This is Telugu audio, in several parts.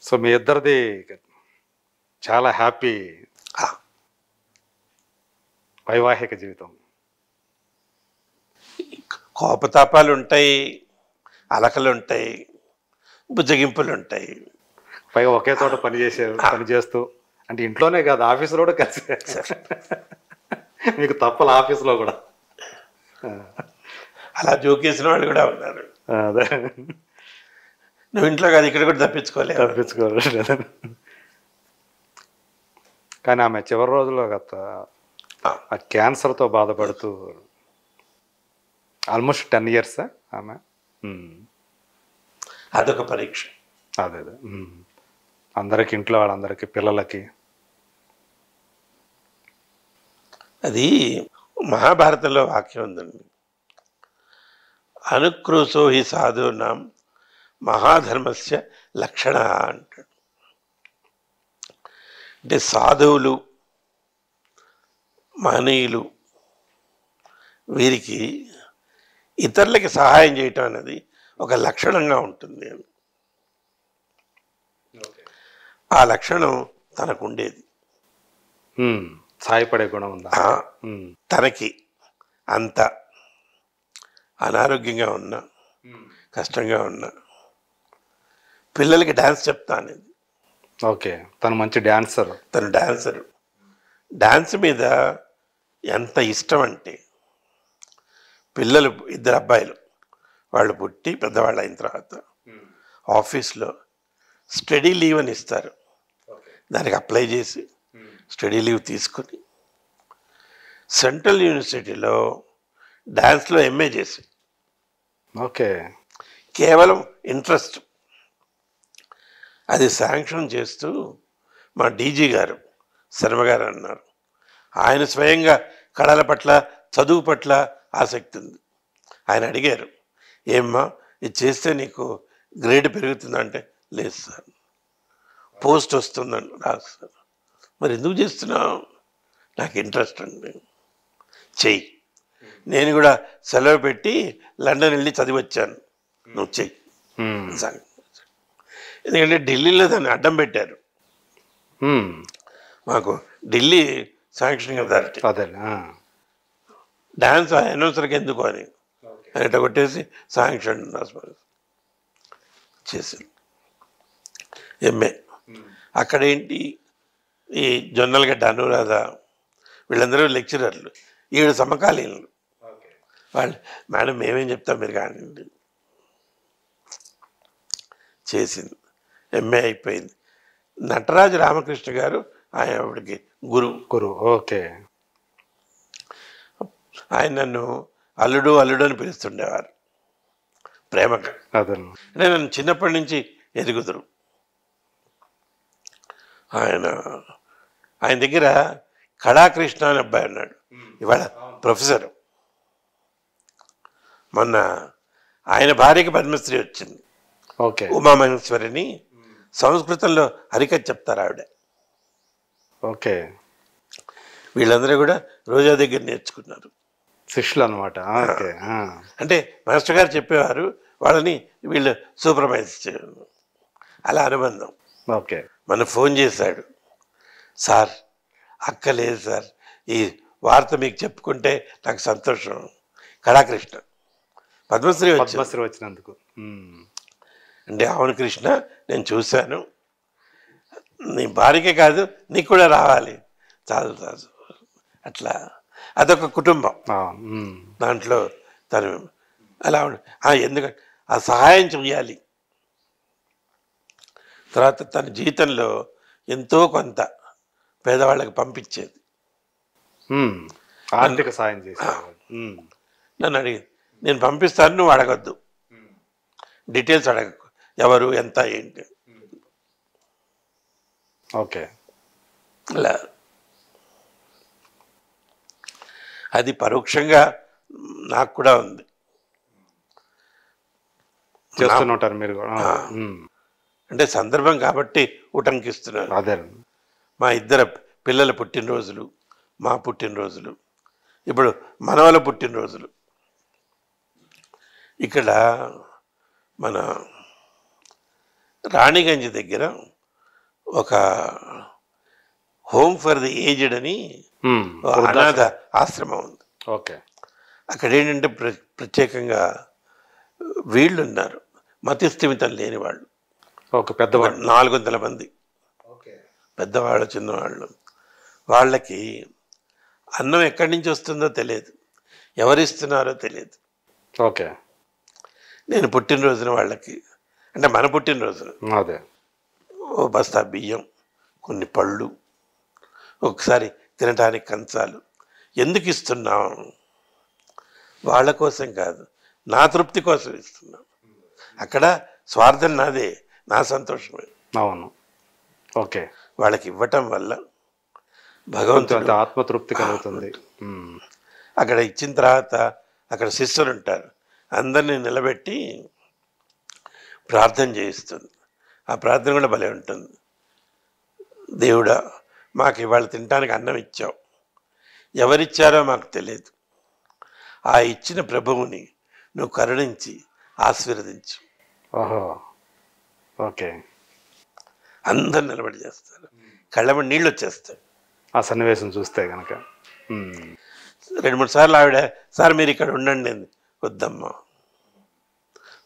సో, మీ ఇద్దరిది చాలా హ్యాపీ ఆ! వైవాహిక జీవితం. కోపతాపాలుంటాయి, అలకలుంటాయి, బుజ్జగింపులుంటాయి. పైగా ఒకే చోట ఆ! పని చేస్తూ అంటే ఇంట్లోనే కాదు ఆఫీస్‌లో కూడా కలిసే. మీకు తప్పల ఆఫీస్‌లో కూడా. ఆ! అలా జోకేసిన వాళ్ళు కూడా ఉన్నారు. అదే. నువ్వు ఇంట్లో కాదు ఇక్కడ కూడా తప్పించుకోలేవు. తప్పించుకోలేదు. కానీ ఆమె చివరి రోజుల్లో ఆ! ఆ క్యాన్సర్‌తో బాధపడుతూ ఆల్మోస్ట్ 10 ఇయర్సా ఆమె? అదొక పరీక్ష. అదే. అందరికి ఇంట్లో వాళ్ళందరికీ పిల్లలకి. అది మహాభారతంలో వాక్యం ఉందండి. అనుక్రోశో హి సాధూనాం మహాధర్మస్య లక్షణ అంటాడు. అంటే సాధువులు, మహనీయులు వీరికి ఇతరులకి సహాయం చేయటం అనేది ఒక లక్షణంగా ఉంటుంది. ఆ లక్షణం తనకు ఉండేది. సాయపడే గుణం ఉందా? తనకి అంత అనారోగ్యంగా ఉన్నా, కష్టంగా ఉన్నా పిల్లలకి డ్యాన్స్ చెప్తా అనేది. ఓకే. తను మంచి డ్యాన్సర్. తను డ్యాన్సరు. డ్యాన్స్ మీద ఎంత ఇష్టం అంటే పిల్లలు, ఇద్దరు అబ్బాయిలు, వాళ్ళు పుట్టి పెద్దవాళ్ళు అయిన తర్వాత ఆఫీస్లో స్టడీ లీవ్ అని ఇస్తారు. దానికి అప్లై చేసి స్టడీ లీవ్ తీసుకుని సెంట్రల్ యూనివర్సిటీలో డ్యాన్స్లో ఎంఏ చేసి, ఓకే, కేవలం ఇంట్రెస్ట్, అది శాంక్షన్ చేస్తూ మా డీజీ గారు, శర్మ గారు అన్నారు. ఆయన స్వయంగా కళల పట్ల, చదువు పట్ల ఆసక్తి ఉంది. ఆయన అడిగారు, ఏమ్మా ఇది చేస్తే నీకు గ్రేడ్ పెరుగుతుందంటే, లేదు సార్ పోస్ట్ వస్తుందండి. రాదు సార్. మరి ఎందుకు చేస్తున్నావు? నాకు ఇంట్రెస్ట్ అండి. చెయ్యి. నేను కూడా సెలవు పెట్టి లండన్ వెళ్ళి చదివి వచ్చాను, నువ్వు చెయ్యి. ఎందుకంటే ఢిల్లీలో దాన్ని అడ్డం పెట్టారు. మాకు ఢిల్లీ శాంక్షనింగ్ అథారిటీ డ్యాన్స్ అనవసరంగా ఎందుకు అని ఇట్లా కొట్టేసి శాంక్షన్ చేసింది. ఎంఏ అక్కడేంటి, ఈ జొన్నలగడ్డ అనురాధ వీళ్ళందరూ లెక్చరర్లు, 7 సమకాలీనులు. వాళ్ళు మేడం మేమేం చెప్తాం మీరు కానివ్వండి. చేసింది, ఎంఏ అయిపోయింది. నటరాజు రామకృష్ణ గారు ఆవిడకి గురువు. ఓకే. ఆయన నన్ను అల్లుడు అల్లుడు అని పిలుస్తుండేవారు ప్రేమగా. అంటే నన్ను చిన్నప్పటి నుంచి ఎదుగుదురు. ఆయన దగ్గర కళాకృష్ణ అని అబ్బాయి ఉన్నాడు, ఇవాళ ప్రొఫెసర్. మొన్న ఆయన భార్యకి పద్మశ్రీ వచ్చింది. ఓకే. ఉమామహేశ్వరిని సంస్కృతంలో హరికథ చెప్తారు ఆవిడ. ఓకే. వీళ్ళందరూ కూడా రోజా దగ్గర నేర్చుకున్నారు, శిష్యులు అనమాట. అంటే మాస్టర్ గారు చెప్పేవారు, వాళ్ళని వీళ్ళు సూపర్వైజ్ చేయడం, అలా అనుబంధం. ఓకే. మన ఫోన్ చేశాడు, సార్ అక్క లేదు సార్, ఈ వార్త మీకు చెప్పుకుంటే నాకు సంతోషం. కళాకృష్ణ పద్మశ్రీ వచ్చినందుకు. అంటే అవును కృష్ణ, నేను చూశాను, నీ భార్యకే కాదు నీకు కూడా రావాలి, చాలు చాలు. అట్లా అదొక కుటుంబం. దాంట్లో తను అలా ఎందుకంటే ఆ సహాయం చేయాలి. తర్వాత తన జీవితంలో ఎంతో కొంత పేదవాళ్ళకి పంపించేది. ఆర్థిక సాయం చేసేది. నన్ను అడిగి, నేను పంపిస్తాను, నువ్వు అడగద్దు, డీటెయిల్స్ అడగకు, ఎవరు ఎంత ఏంటి. ఓకే. అలా అది పరోక్షంగా నాకు కూడా ఉంది. చేస్తుంటారు మీరు కూడా. అంటే సందర్భం కాబట్టి ఉటంకిస్తున్నారు. అదే. మా ఇద్దరు పిల్లల పుట్టినరోజులు, మా పుట్టినరోజులు, ఇప్పుడు మనవల పుట్టినరోజులు. ఇక్కడ మన రాణిగంజ్ దగ్గర ఒక హోమ్ ఫర్ ది ఏజ్డ్ అని వృద్ధాశ్రమం. అనాథ ఆశ్రమం ఉంది. ఓకే. అక్కడ ఏంటంటే ప్రత్యేకంగా వీళ్ళు ఉన్నారు, మతిస్థిమితం లేని వాళ్ళు. ఓకే. పెద్దవాళ్ళు. 400 మంది పెద్దవాళ్ళు, చిన్నవాళ్ళు. వాళ్ళకి అన్నం ఎక్కడి నుంచి వస్తుందో తెలియదు, ఎవరిస్తున్నారో తెలియదు. ఓకే. నేను పుట్టినరోజున వాళ్ళకి, అంటే మన పుట్టినరోజున అదే ఓ బస్తా బియ్యం, కొన్ని పళ్ళు, ఒకసారి తినడానికి కంచాలు. ఎందుకు ఇస్తున్నాం? వాళ్ళ కోసం కాదు, నా తృప్తి కోసం ఇస్తున్నాం. అక్కడ స్వార్థం నాదే, నా సంతోషమే. అవును. ఓకే. వాళ్ళకి ఇవ్వటం వల్ల భగవంతుడు ఆత్మతృప్తి కలుగుతుంది. అక్కడ ఇచ్చిన తర్వాత అక్కడ శిష్యులు ఉంటారు, అందరినీ నిలబెట్టి ప్రార్థన చేయిస్తుంది. ఆ ప్రార్థన కూడా భలే ఉంటుంది. దేవుడా, మాకు ఇవాళ తినడానికి అన్నం ఇచ్చావు, ఎవరిచ్చారో మాకు తెలియదు. ఆ ఇచ్చిన ప్రభువుని నువ్వు కరుణించి ఆశీర్వదించు. ఓహో. ఓకే. అందరు నిలబడి చేస్తారు, కళ్ళమని నీళ్ళు వచ్చేస్తాయి ఆ సన్నివేశం చూస్తే కనుక. 2-3 సార్లు ఆవిడ, సార్ మీరు ఇక్కడ ఉండండి అంది. వద్దమ్మా,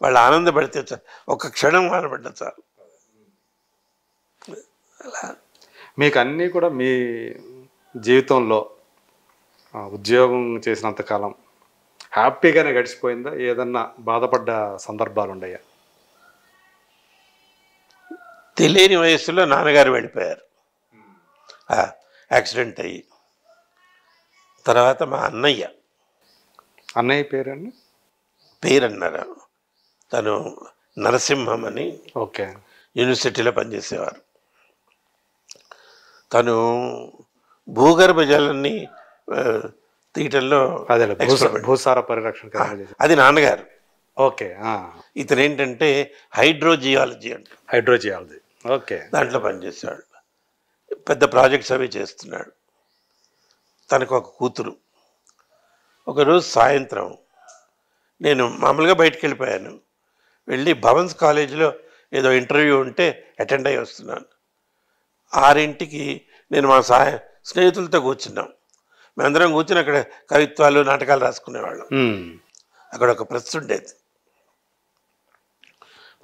వాళ్ళు ఆనందపడితే ఒక క్షణం ఆనపడ్డ చాలు. అలా మీకు అన్నీ కూడా మీ జీవితంలో ఉద్యోగం చేసినంతకాలం హ్యాపీగానే గడిచిపోయిందా? ఏదన్నా బాధపడ్డ సందర్భాలు ఉన్నాయా? తెలియని వయసులో నాన్నగారు వెళ్ళిపోయారు, యాక్సిడెంట్ అయ్యి. తర్వాత మా అన్నయ్య పేరండి? పేరన్నారు, తను నరసింహం అని ఓకే యూనివర్సిటీలో పనిచేసేవారు. తను భూగర్భ జలాన్ని తీయటంలో భూసార పరిరక్షణ, అది నాన్నగారు. ఓకే. ఇతను ఏంటంటే హైడ్రోజియాలజీ అంట, హైడ్రోజియాలజీ. ఓకే. దాంట్లో పనిచేసేవాడు, పెద్ద ప్రాజెక్ట్స్ అవి చేస్తున్నాడు. తనకు ఒక కూతురు. ఒకరోజు సాయంత్రం నేను మామూలుగా బయటికి వెళ్ళిపోయాను, వెళ్ళి భవన్స్ కాలేజీలో ఏదో ఇంటర్వ్యూ ఉంటే అటెండ్ అయ్యి వస్తున్నాను. 6ంటికి నేను మా స్నేహితులతో కూర్చున్నాం. మేమందరం కూర్చుని అక్కడ కవిత్వాలు, నాటకాలు రాసుకునేవాళ్ళం. అక్కడ ఒక ప్రెస్ ఉండేది,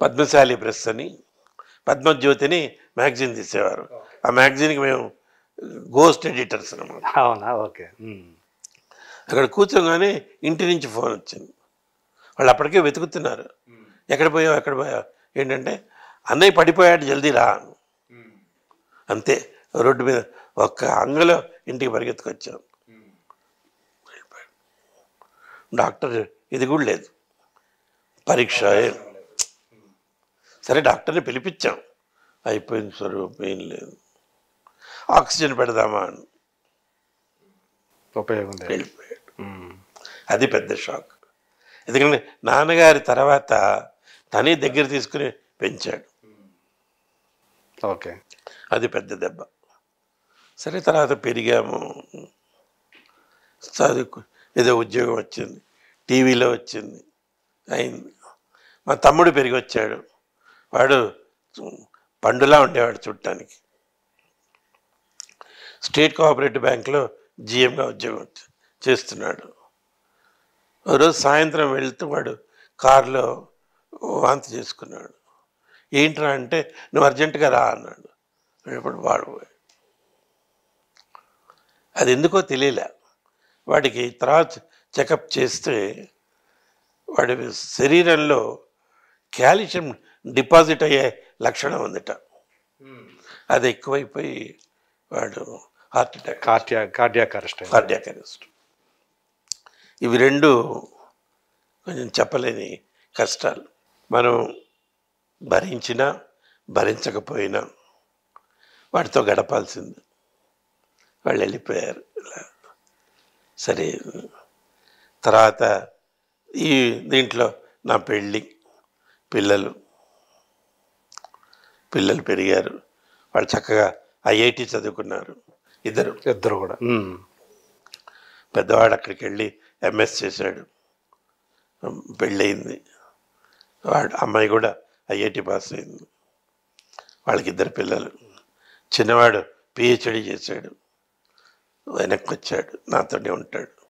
పద్మశాలి ప్రెస్ అని, పద్మజ్యోతిని మ్యాగజైన్ తీసేవారు. ఆ మ్యాగజైన్కి మేము గోస్ట్ ఎడిటర్స్ అన్నమాట. అవునా? ఓకే. అక్కడ కూర్చోగానే ఇంటి నుంచి ఫోన్ వచ్చింది. వాళ్ళు అప్పటికే వెతుకుతున్నారు, ఎక్కడ పోయావు. ఏంటంటే అన్నయ్య పడిపోయాడు, జల్దీ రా. అంతే, రోడ్డు మీద ఒక్క అంగలో ఇంటికి పరిగెత్తుకొచ్చాం. డాక్టర్ ఇది కూడా లేదు, పరీక్ష. సరే డాక్టర్ని పిలిపించాం, అయిపోయింది స్వరూపం, ఏం లేదు, ఆక్సిజన్ పెడదామా అని. ఉపయోగం వెళ్ళిపోయాడు. అది పెద్ద షాక్. ఎందుకంటే నాన్నగారి తర్వాత తనే దగ్గర తీసుకుని పెంచాడు. ఓకే. అది పెద్ద దెబ్బ. సరే తర్వాత పెరిగాము, చదువు, ఏదో ఉద్యోగం వచ్చింది, టీవీలో వచ్చింది, అయింది. మా తమ్ముడు పెరిగి వచ్చాడు, వాడు పండులా ఉండేవాడు చూడటానికి. స్టేట్ కోఆపరేటివ్ బ్యాంక్లో జిఎంగా ఉద్యోగం చేస్తున్నాడు. రోజు సాయంత్రం వెళ్తూ వాడు కారులో వాంతి చేసుకున్నాడు. ఏంట్రా అంటే, నువ్వు అర్జెంటుగా రా అన్నాడు. ఇప్పుడు వాడు అది ఎందుకో తెలియలే. వాడికి తర్వాత చెకప్ చేస్తే వాడి శరీరంలో కాల్షియం డిపాజిట్ అయ్యే లక్షణం ఉందిట. అది ఎక్కువైపోయి వాడు హార్ట్ అటాక్, కార్డియాక్ అరెస్ట్. ఇవి 2 కొంచెం చెప్పలేని కష్టాలు. మనం భరించినా భరించకపోయినా వాటితో గడపాల్సింది. వాళ్ళు వెళ్ళిపోయారు. సరే, తర్వాత ఈ దీంట్లో నా పెళ్ళి, పిల్లలు పెరిగారు. వాళ్ళు చక్కగా ఐఐటి చదువుకున్నారు, ఇద్దరు కూడా. పెద్దవాడు అక్కడికి వెళ్ళి ఎంఎస్ చేశాడు, పెళ్ళయింది. అమ్మాయి కూడా ఐఐటి పాస్ అయింది. వాళ్ళకి 2 పిల్లలు. చిన్నవాడు పిహెచ్డి చేశాడు, వెనక్కి వచ్చాడు, నాతోనే ఉంటాడు.